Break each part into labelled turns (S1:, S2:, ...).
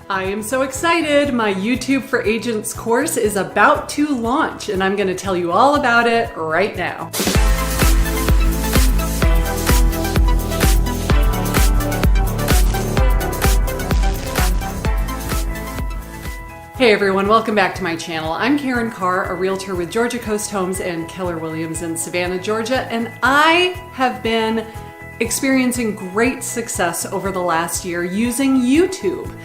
S1: I am so excited. My YouTube for Agents course is about to launch, and I'm going to tell you all about it right now. Hey everyone, welcome back to my channel. I'm Karin Carr, a realtor with Georgia Coast Homes and Keller Williams in Savannah, Georgia, and I have been experiencing great success over the last year using YouTube.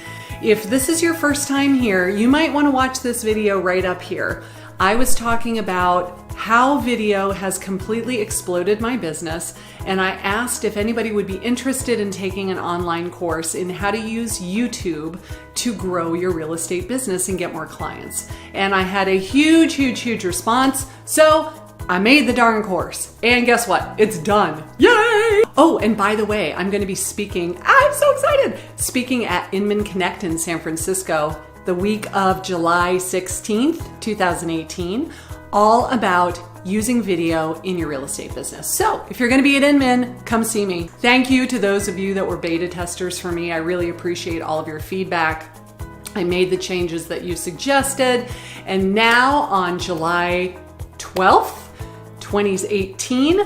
S1: If this is your first time here, you might want to watch this video right up here. I was talking about how video has completely exploded my business, and I asked if anybody would be interested in taking an online course in how to use YouTube to grow your real estate business and get more clients. And I had a huge response, so I made the darn course. And guess what? It's done. Yay! Oh, and by the way, I'm going to be speaking, I'm so excited, speaking at Inman Connect in San Francisco the week of July 16th, 2018, all about using video in your real estate business. So if you're going to be at Inman, come see me. Thank you to those of you that were beta testers for me. I really appreciate all of your feedback. I made the changes that you suggested. And now on July 12th, 2018,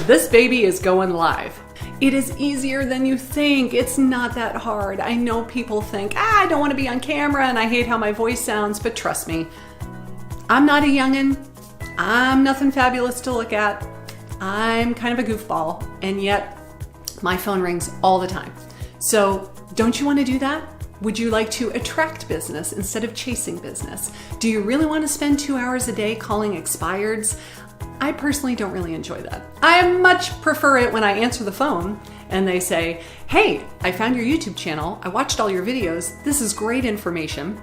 S1: this baby is going live. It is easier than you think. It's not that hard. I know people think, I don't want to be on camera and I hate how my voice sounds, but trust me, I'm not a youngin'. I'm nothing fabulous to look at. I'm kind of a goofball, and yet my phone rings all the time. So don't you want to do that? Would you like to attract business instead of chasing business? Do you really want to spend 2 hours a day calling expireds? I personally don't really enjoy that. I much prefer it when I answer the phone and they say, hey, I found your YouTube channel. I watched all your videos. This is great information.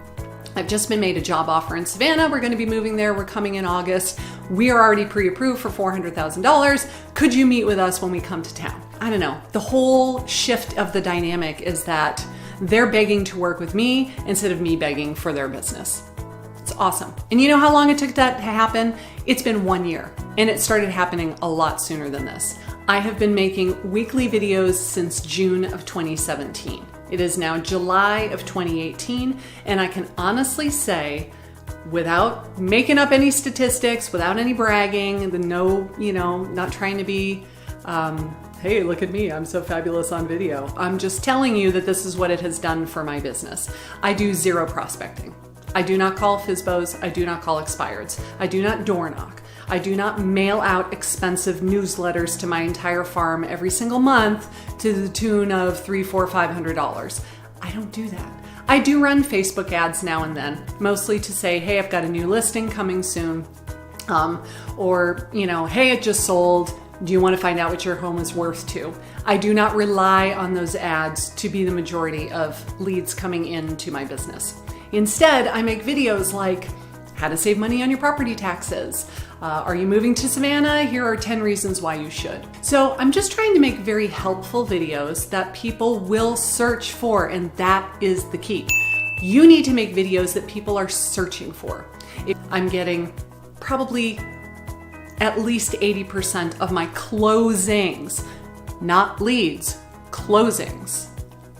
S1: I've just been made a job offer in Savannah. We're going to be moving there. We're coming in August. We are already pre-approved for $400,000. Could you meet with us when we come to town? I don't know. The whole shift of the dynamic is that they're begging to work with me instead of me begging for their business. It's awesome. And you know how long it took that to happen? It's been 1 year, and it started happening a lot sooner than this. I have been making weekly videos since June of 2017. It is now July of 2018, and I can honestly say, without making up any statistics, without any bragging, not trying to be, hey, look at me, I'm so fabulous on video. I'm just telling you that this is what it has done for my business. I do zero prospecting. I do not call FSBOs. I do not call expireds. I do not door knock. I do not mail out expensive newsletters to my entire farm every single month to the tune of $300, $400, $500. I don't do that. I do run Facebook ads now and then, mostly to say, hey, I've got a new listing coming soon. Or, hey, it just sold. Do you want to find out what your home is worth too? I do not rely on those ads to be the majority of leads coming into my business. Instead, I make videos like how to save money on your property taxes. Are you moving to Savannah? Here are 10 reasons why you should. So I'm just trying to make very helpful videos that people will search for, and that is the key. You need to make videos that people are searching for. I'm getting probably at least 80% of my closings, not leads, closings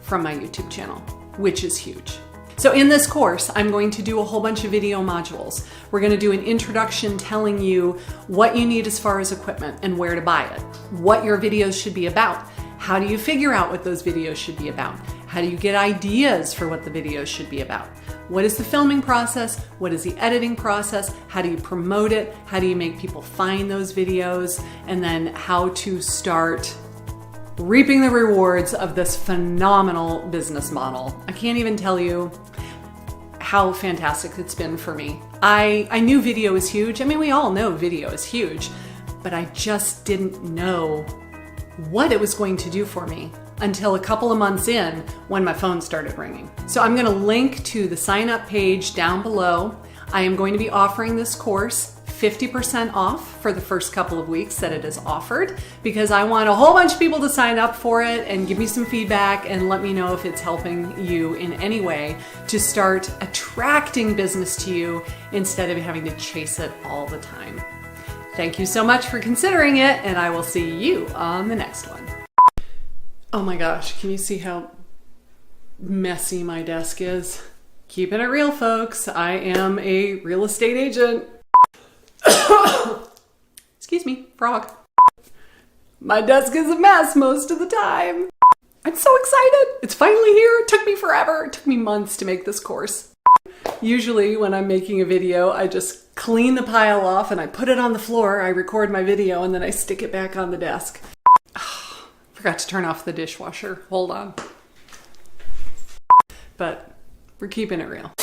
S1: from my YouTube channel, which is huge. So in this course, I'm going to do a whole bunch of video modules. We're going to do an introduction telling you what you need as far as equipment and where to buy it, what your videos should be about, how do you figure out what those videos should be about, how do you get ideas for what the videos should be about, what is the filming process, what is the editing process, how do you promote it, how do you make people find those videos, and then how to start reaping the rewards of this phenomenal business model. I can't even tell you how fantastic it's been for me. I knew video is huge. I mean, we all know video is huge, but I just didn't know what it was going to do for me until a couple of months in when my phone started ringing. So I'm gonna link to the sign up page down below. I am going to be offering this course 50% off for the first couple of weeks that it is offered, because I want a whole bunch of people to sign up for it and give me some feedback and let me know if it's helping you in any way to start attracting business to you instead of having to chase it all the time. Thank you so much for considering it, and I will see you on the next one. Oh my gosh, can you see how messy my desk is. Keeping it real, folks. I am a real estate agent. Excuse me, frog. My desk is a mess most of the time. I'm so excited. It's finally here. It took me forever. It took me months to make this course. Usually when I'm making a video, I just clean the pile off and I put it on the floor. I record my video and then I stick it back on the desk. Forgot to turn off the dishwasher. Hold on. But we're keeping it real.